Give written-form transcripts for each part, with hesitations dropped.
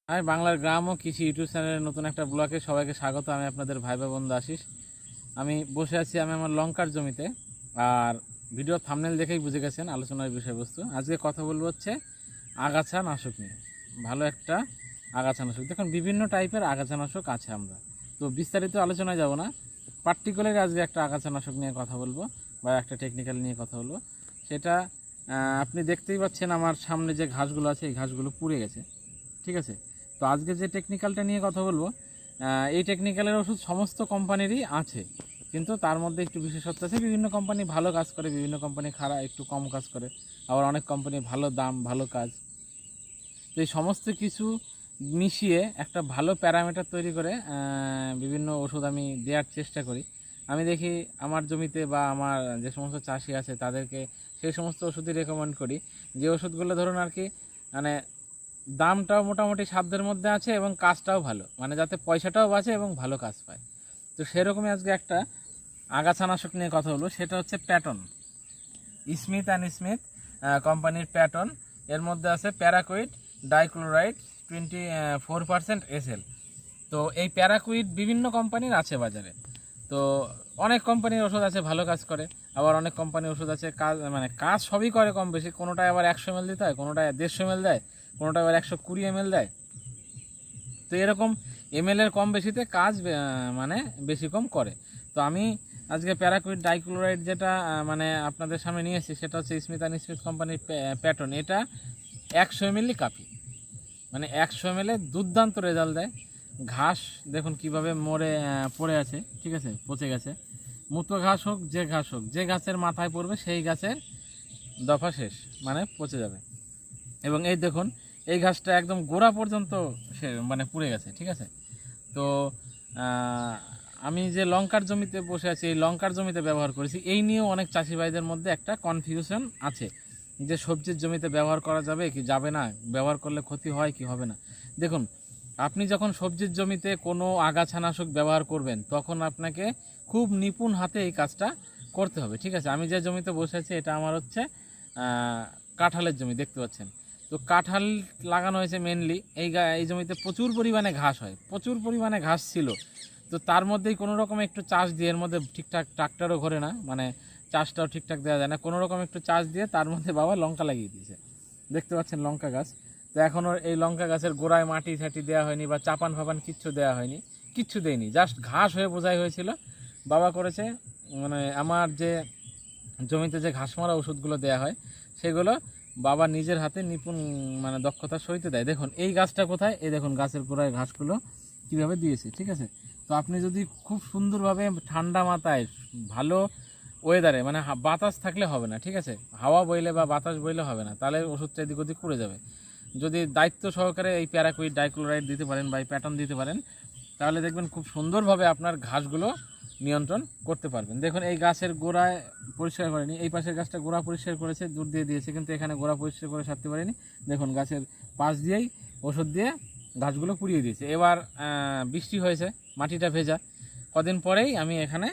আমি বাংলার গ্রাম ও কৃষি ইউটিউব চ্যানেলের নতুন একটা ব্লগে সবাইকে স্বাগত। আমি আপনাদের ভাই বন্ধু আশিস। আমি বসে আছি আমার লঙ্কার জমিতে। আর ভিডিও থাম্বনেল দেখেই বুঝে গেছেন আলোচনার বিষয়বস্তু। আজকে কথা বলবো হচ্ছে আগাছা নাশক নিয়ে। ভালো একটা আগাছা নাশক, দেখুন বিভিন্ন টাইপের আগাছা নাশক আছে। আমরা তো বিস্তারিত আলোচনায় যাব না, পার্টিকুলারলি আজকে একটা আগাছা নাশক নিয়ে কথা বলবো বা একটা টেকনিক্যাল নিয়ে কথা বলবো। সেটা আপনি দেখতেই পাচ্ছেন আমার সামনে যে ঘাসগুলো আছে এই ঘাসগুলো পুড়ে গেছে, ঠিক আছে। তো আজকে যে টেকনিক্যালটা নিয়ে কথা বলবো, এই টেকনিক্যালের ওষুধ সমস্ত কোম্পানিরই আছে, কিন্তু তার মধ্যে একটু বিশেষত্ব আছে। বিভিন্ন কোম্পানি ভালো কাজ করে, বিভিন্ন কোম্পানি খারাপ একটু কম কাজ করে, আবার অনেক কোম্পানি ভালো দাম ভালো কাজ। তো এই সমস্ত কিছু মিশিয়ে একটা ভালো প্যারামিটার তৈরি করে বিভিন্ন ওষুধ আমি দেওয়ার চেষ্টা করি। আমি দেখি আমার জমিতে বা আমার যে সমস্ত চাষি আছে তাদেরকে সেই সমস্ত ওষুধই রেকমেন্ড করি, যে ওষুধগুলো ধরুন আর কি মানে দামটাও মোটামুটি সাধ্যের মধ্যে আছে এবং কাজটাও ভালো, মানে যাতে পয়সাটাও বাঁচে এবং ভালো কাজ পায়। তো সেরকমই আজকে একটা আগাছানাশক নিয়ে কথা হলো, সেটা হচ্ছে প্যাটন, স্মিথ অ্যান্ড স্মিথ কোম্পানির প্যাটন। এর মধ্যে আছে প্যারাকুইট ডাইক্লোরাইড 24% এসএল। তো এই প্যারাকুইট বিভিন্ন কোম্পানির আছে বাজারে। তো অনেক কোম্পানির ওষুধ আছে ভালো কাজ করে, আবার অনেক কোম্পানির ওষুধ আছে কাজ সবই করে কম বেশি। কোনোটায় আবার 100 ml দিতে হয়, কোনোটায় 150 ml দেয়, কোনোটা আবার 120 ml দেয়। তো এরকম এমএলের কম বেশিতে কাজ মানে বেশি কম করে। তো আমি আজকে প্যারাকুইট ডাইক্লোরাইড যেটা মানে আপনাদের সামনে নিয়ে এসেছি, সেটা হচ্ছে স্মিথ অ্যান্ড স্মিথ কোম্পানির প্যাটন। এটা 100 ml কাপি, মানে 100 ml দুর্দান্ত রেজাল্ট দেয়। ঘাস দেখুন কিভাবে মরে পড়ে আছে, ঠিক আছে, পচে গেছে। মুতো ঘাস হোক যে ঘাস হোক, যে গাছের মাথায় পড়বে সেই গাছের দফা শেষ, মানে পচে যাবে। এবং এই দেখুন এই ঘাসটা একদম গোড়া পর্যন্ত সে মানে পুড়ে গেছে, ঠিক আছে। তো আমি যে লঙ্কার জমিতে বসে আছি এই লঙ্কার জমিতে ব্যবহার করেছি, এই নিয়েও অনেক চাষি ভাইদের মধ্যে একটা কনফিউশন আছে যে সবজির জমিতে ব্যবহার করা যাবে কি যাবে না, ব্যবহার করলে ক্ষতি হয় কি হবে না। দেখুন, আপনি যখন সবজির জমিতে কোনো আগাছানাশক ব্যবহার করবেন তখন আপনাকে খুব নিপুণ হাতে এই কাজটা করতে হবে, ঠিক আছে। আমি যে জমিতে বসে আছি এটা আমার হচ্ছে কাঁঠালের জমি, দেখতে পাচ্ছেন। তো কাঁঠাল লাগানো হয়েছে মেনলি এই জমিতে প্রচুর পরিমাণে ঘাস হয়, প্রচুর পরিমাণে ঘাস ছিল। তো তার মধ্যেই কোনো রকম একটু চাষ দিয়ে, এর মধ্যে ঠিকঠাক ট্রাক্টরও ঘোরে না, মানে চাষটাও ঠিকঠাক দেওয়া যায় না, কোনো রকম একটু চাষ দিয়ে তার মধ্যে বাবা লঙ্কা লাগিয়ে দিয়েছে, দেখতে পাচ্ছেন লঙ্কা গাছ। তো এখনও এই লঙ্কা গাছের গোড়ায় মাটি ঝাঁটি দেওয়া হয়নি বা চাপান ফাপান কিচ্ছু দেওয়া হয়নি, কিচ্ছু দেয়নি, জাস্ট ঘাস হয়ে বোঝাই হয়েছিল। বাবা করেছে মানে আমার যে জমিতে যে ঘাস মারা ওষুধগুলো দেওয়া হয় সেগুলো বাবা নিজের হাতে নিপুণ মানে দক্ষতার সহিত দেয়। দেখুন এই গাছটা কোথায়, এই দেখুন গাছের গোড়ায় ঘাসগুলো কীভাবে দিয়েছে, ঠিক আছে। তো আপনি যদি খুব সুন্দরভাবে ঠান্ডা মাথায় ভালো ওয়েদারে, মানে বাতাস থাকলে হবে না, ঠিক আছে, হাওয়া বইলে বা বাতাস বইলে হবে না, তাহলে ওষুধটা এদিক ওদিক পড়ে যাবে। যদি দায়িত্ব সহকারে এই প্যারাকুইট ডাইক্লোরাইড দিতে পারেন বা এই প্যাটার্ন দিতে পারেন, তাহলে দেখবেন খুব সুন্দরভাবে আপনার ঘাসগুলো নিয়ন্ত্রণ করতে পারবেন। দেখুন এই গাছের গোড়ায় পরিষ্কার করেনি, এই পাশের গাছটা গোড়া পরিষ্কার করেছে, দূর দিয়ে দিয়েছে, কিন্তু এখানে গোড়া পরিষ্কার করে সারতে পারেনি। দেখুন গাছের পাশ দিয়েই ওষুধ দিয়ে গাছগুলো পুড়িয়ে দিয়েছে। এবার বৃষ্টি হয়েছে, মাটিটা ভেজা, কদিন পরেই আমি এখানে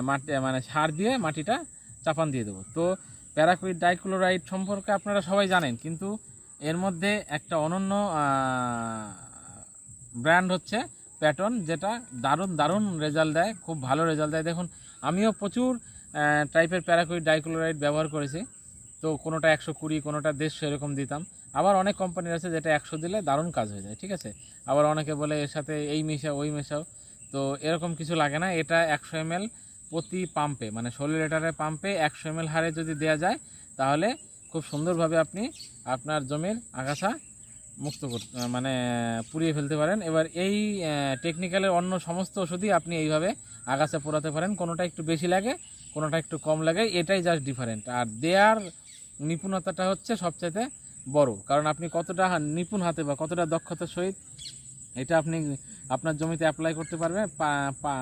মাটি মানে সার দিয়ে মাটিটা চাপান দিয়ে দেবো। তো প্যারাকুইট ডাইক্লোরাইড সম্পর্কে আপনারা সবাই জানেন, কিন্তু এর মধ্যে একটা অনন্য ব্র্যান্ড হচ্ছে প্যাটন, যেটা দারুণ দারুণ রেজাল্ট দেয়, খুব ভালো রেজাল্ট দেয়। দেখুন আমিও প্রচুর টাইপের প্যারাকুইট ডাইক্লোরাইড ব্যবহার করেছি। তো কোনোটা 120, কোনোটা 150 এরকম দিতাম। আবার অনেক কোম্পানির আছে যেটা 100 দিলে দারুণ কাজ হয়ে যায়, ঠিক আছে। আবার অনেকে বলে এর সাথে এই মেশাও ওই মেশাও, তো এরকম কিছু লাগে না। এটা 100 ml প্রতি পাম্পে, মানে 16 লিটারের পাম্পে 100 ml হারে যদি দেওয়া যায় তাহলে খুব সুন্দরভাবে আপনি আপনার জমির আগাছা মুক্ত মানে পুড়িয়ে ফেলতে পারেন। এবার এই টেকনিক্যালের অন্য সমস্ত ওষুধই আপনি এইভাবে আগাছা পোড়াতে পারেন, কোনোটা একটু বেশি লাগে কোনোটা একটু কম লাগে, এটাই জাস্ট ডিফারেন্ট। আর দেয়ার নিপুণতাটা হচ্ছে সবচাইতে বড়, কারণ আপনি কতটা নিপুণ হাতে বা কতটা দক্ষতার সহিত এটা আপনি আপনার জমিতে অ্যাপ্লাই করতে পারবেন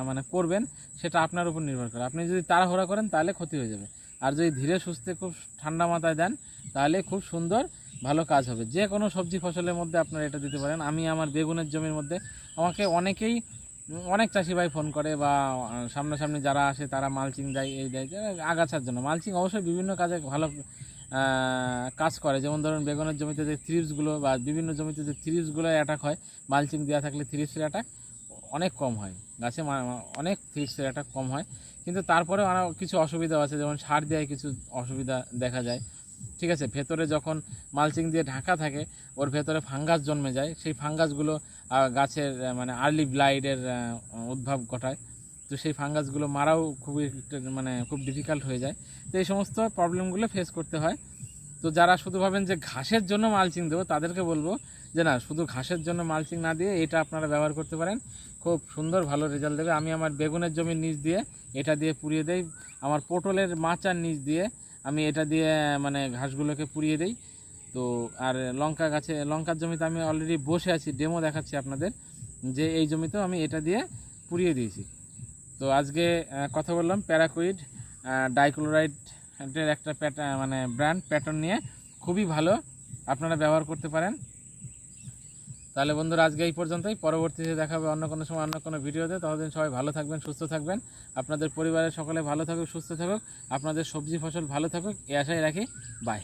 মানে করবেন, সেটা আপনার উপর নির্ভর করে। আপনি যদি তাড়াহুড়া করেন তাহলে ক্ষতি হয়ে যাবে, আর যদি ধীরে সুস্থে খুব ঠান্ডা মাথায় দেন তাহলে খুব সুন্দর ভালো কাজ হবে। যে কোনো সবজি ফসলের মধ্যে আপনারা এটা দিতে পারেন। আমি আমার বেগুনের জমির মধ্যে আমাকে অনেক চাষি ভাই ফোন করে বা সামনাসামনি যারা আসে তারা মালচিং দেয়, এই দেয় আগাছার জন্য। মালচিং অবশ্যই বিভিন্ন কাজে ভালো কাজ করে। যেমন ধরুন বেগুনের জমিতে যে থ্রিপসগুলো বা বিভিন্ন জমিতে যে থ্রিপসগুলো অ্যাটাক হয়, মালচিং দেওয়া থাকলে থ্রিপসের অ্যাটাক অনেক কম হয়, গাছে অনেক থ্রিপসের অ্যাটাক কম হয়। কিন্তু তারপরেও আরও কিছু অসুবিধা আছে, যেমন সার দেওয়ায় কিছু অসুবিধা দেখা যায়। ঠিক আছে, ভেতরে যখন মালচিং দিয়ে ঢাকা থাকে ওর ভেতরে ফাঙ্গাস জন্মে যায়, সেই ফাঙ্গাসগুলো গাছের মানে আর্লি ব্লাইটের উদ্ভব ঘটায়। তো সেই ফাঙ্গাসগুলো মারাও খুবই মানে খুব ডিফিকাল্ট হয়ে যায়। তো এই সমস্ত প্রবলেমগুলো ফেস করতে হয়। তো যারা শুধু ভাবেন যে ঘাসের জন্য মালচিং দেবো, তাদেরকে বলবো যে না, শুধু ঘাসের জন্য মালচিং না দিয়ে এটা আপনারা ব্যবহার করতে পারেন, খুব সুন্দর ভালো রেজাল্ট দেবে। আমি আমার বেগুনের জমির নিচ দিয়ে এটা দিয়ে পুড়িয়ে দেই, আমার পটলের মাচার নিচ দিয়ে আমি এটা দিয়ে মানে ঘাসগুলোকে পুড়িয়ে দেই। তো আর লঙ্কা গাছে, লঙ্কার জমিতে আমি অলরেডি বসে আছি, ডেমো দেখাচ্ছি আপনাদের, যে এই জমিতেও আমি এটা দিয়ে পুড়িয়ে দিয়েছি। তো আজকে কথা বললাম প্যারাকুইড ডাইক্লোরাইডের একটা মানে ব্র্যান্ড প্যাটার্ন নিয়ে, খুবই ভালো, আপনারা ব্যবহার করতে পারেন। তাহলে বন্ধুরা আজকে এই পর্যন্তই, পরবর্তীতে দেখা হবে অন্য কোনো সময় অন্য কোনো ভিডিওতে। ততদিন সবাই ভালো থাকবেন, সুস্থ থাকবেন, আপনাদের পরিবারের সকলে ভালো থাকুক, সুস্থ থাকুক, আপনাদের সবজি ফসল ভালো থাকুক, এই আশাই রাখি। বাই।